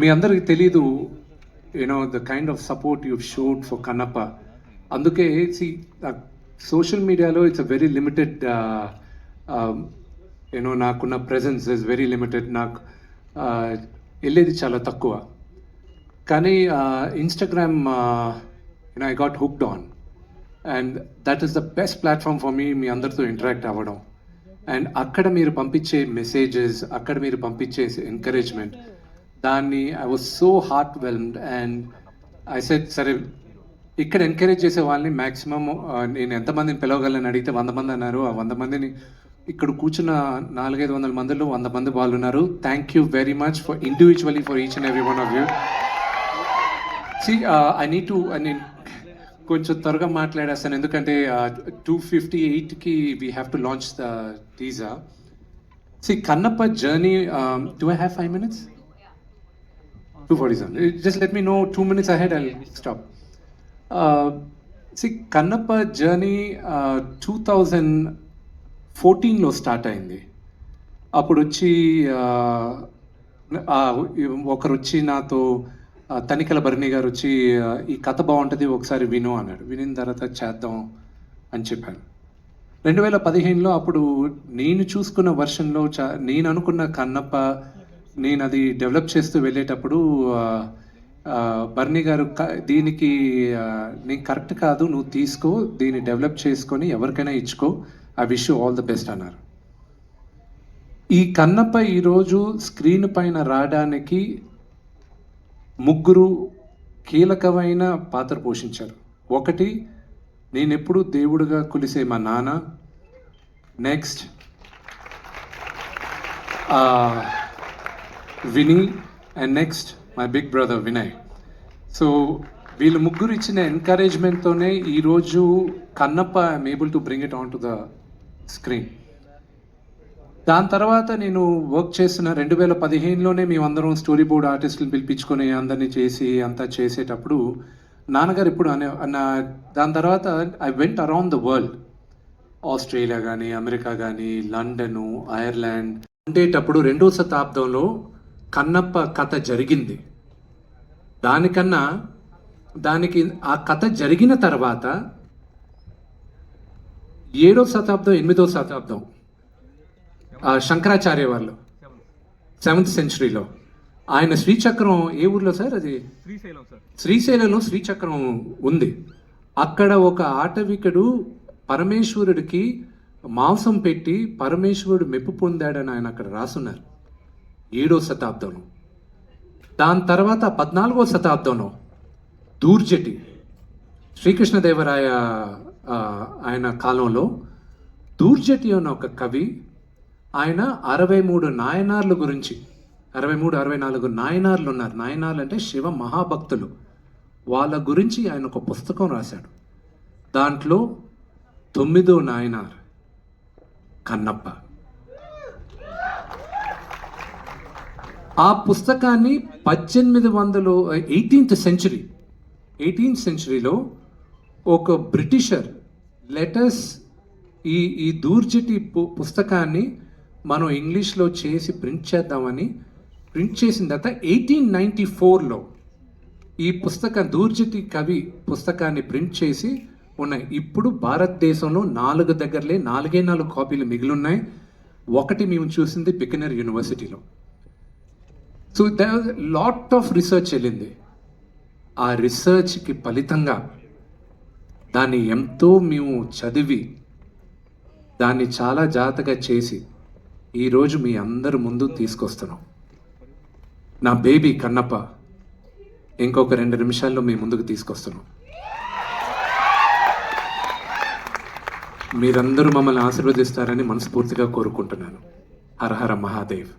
మీ అందరికి తెలీదు, the kind of support you showed for Kannappa. అందుకే సోషల్ మీడియాలో ఇట్స్ అ వెరీ లిమిటెడ్, నాకున్న ప్రెజెన్స్ ఇస్ వెరీ లిమిటెడ్. నాకు వెళ్ళేది చాలా తక్కువ. కానీ Instagram I got hooked on, and that is the best platform for me అందరితో ఇంటరాక్ట్ అవ్వడం. అండ్ అక్కడ మీరు పంపించే మెసేజెస్, అక్కడ మీరు పంపించే ఎంకరేజ్మెంట్, దాన్ని I was so heart whelmed. And I said, సరే ఇక్కడ ఎంకరేజ్ చేసే వాళ్ళని మ్యాక్సిమమ్ నేను ఎంతమందిని పిలవగలను అడిగితే 100 మంది అన్నారు. ఆ 100 మందిని ఇక్కడ కూర్చున్న 400-500 మందిలో 100 మంది వాళ్ళు ఉన్నారు. Thank you very much for individually for each and every one of you. I need to, నేను కొంచెం త్వరగా మాట్లాడేస్తాను ఎందుకంటే 2:58కి we have to launch the teaser. Kannappa journey, do I have 5 minutes? 2:47. Just let me know 2 minutes ahead, I'll stop. Kannappa journey 2014లో start అయింది. అప్పుడు వచ్చి ఒకరు వచ్చి నాతో, తనికెల భరణి గారు వచ్చి, ఈ కథ బాగుంటుంది ఒకసారి విను అన్నాడు. వినిన తర్వాత చేద్దాం అని చెప్పాను. 2015లో అప్పుడు నేను చూసుకున్న వర్షన్లో నేను అనుకున్న కన్నప్ప, నేను అది డెవలప్ చేస్తూ వెళ్ళేటప్పుడు భరణి గారు దీనికి నీకు కరెక్ట్ కాదు, నువ్వు తీసుకో, దీన్ని డెవలప్ చేసుకొని ఎవరికైనా ఇచ్చుకో, I wish you all the best అన్నారు. ఈ కన్నప్ప ఈరోజు స్క్రీన్ పైన రావడానికి 3 కీలకమైన పాత్ర పోషించారు. ఒకటి, నేనెప్పుడు దేవుడిగా కొలిసే మా నాన్న. Next Vini, and next my big brother Vinay. So వీళ్ళు 3 ఇచ్చిన ఎంకరేజ్మెంట్తోనే ఈరోజు Kannappa I'm able to bring it on to the screen. దాని తర్వాత నేను వర్క్ చేసిన 2015లోనే మేమందరం స్టోరీ బోర్డ్ ఆర్టిస్టులను పిలిపించుకొని అందరినీ చేసి అంతా చేసేటప్పుడు నాన్నగారు ఎప్పుడు దాని తర్వాత I went around the world, Australia కానీ, అమెరికా కానీ, లండను, ఐర్లాండ్. ఉండేటప్పుడు 2వ శతాబ్దంలో కన్నప్ప కథ జరిగింది. దానికి ఆ కథ జరిగిన తర్వాత 7వ శతాబ్దం, 8వ శతాబ్దం, శంకరాచార్య వాళ్ళు 7th centuryలో ఆయన శ్రీచక్రం, ఏ ఊర్లో సార్ అది? శ్రీశైలంలో శ్రీచక్రం ఉంది. అక్కడ ఒక ఆటవికుడు పరమేశ్వరుడికి మాంసం పెట్టి పరమేశ్వరుడు మెప్పు పొందాడని ఆయన అక్కడ రాసున్నారు 7వ శతాబ్దంలో. దాని తర్వాత 14వ శతాబ్దంలో దూర్జటి, శ్రీకృష్ణదేవరాయ ఆయన కాలంలో దూర్జటి అన్న ఒక కవి, ఆయన 63 నాయనార్ల గురించి, 64 నాయనార్లు ఉన్నారు. నాయనార్లు అంటే శివ మహాభక్తులు. వాళ్ళ గురించి ఆయన ఒక పుస్తకం రాశాడు. దాంట్లో 9వ నాయనార్ కన్నప్ప. ఆ పుస్తకాన్ని 18th centuryలో ఒక బ్రిటిషర్ లెటర్స్ ఈ దూర్జటి పుస్తకాన్ని మనం ఇంగ్లీష్లో చేసి ప్రింట్ చేద్దామని ప్రింట్ చేసిన తర్వాత 1894లో ఈ పుస్తకం, దూర్జటి కవి పుస్తకాన్ని ప్రింట్ చేసి ఉన్నాయి. ఇప్పుడు భారతదేశంలో 4 కాపీలు మిగిలిన్నాయి. ఒకటి మేము చూసింది బికనర్ యూనివర్సిటీలో. So there lot of research వెళ్ళింది. ఆ రీసెర్చ్కి ఫలితంగా దాన్ని ఎంతో మేము చదివి దాన్ని చాలా జాగ్రత్తగా చేసి ఈరోజు మీ అందరి ముందు తీసుకొస్తున్నాం. నా బేబీ కన్నప్ప ఇంకొక 2 నిమిషాల్లో మీ ముందుకు తీసుకొస్తున్నాం. మీరందరూ మమ్మల్ని ఆశీర్వదిస్తారని మనస్ఫూర్తిగా కోరుకుంటున్నాను. హర హర మహాదేవ్.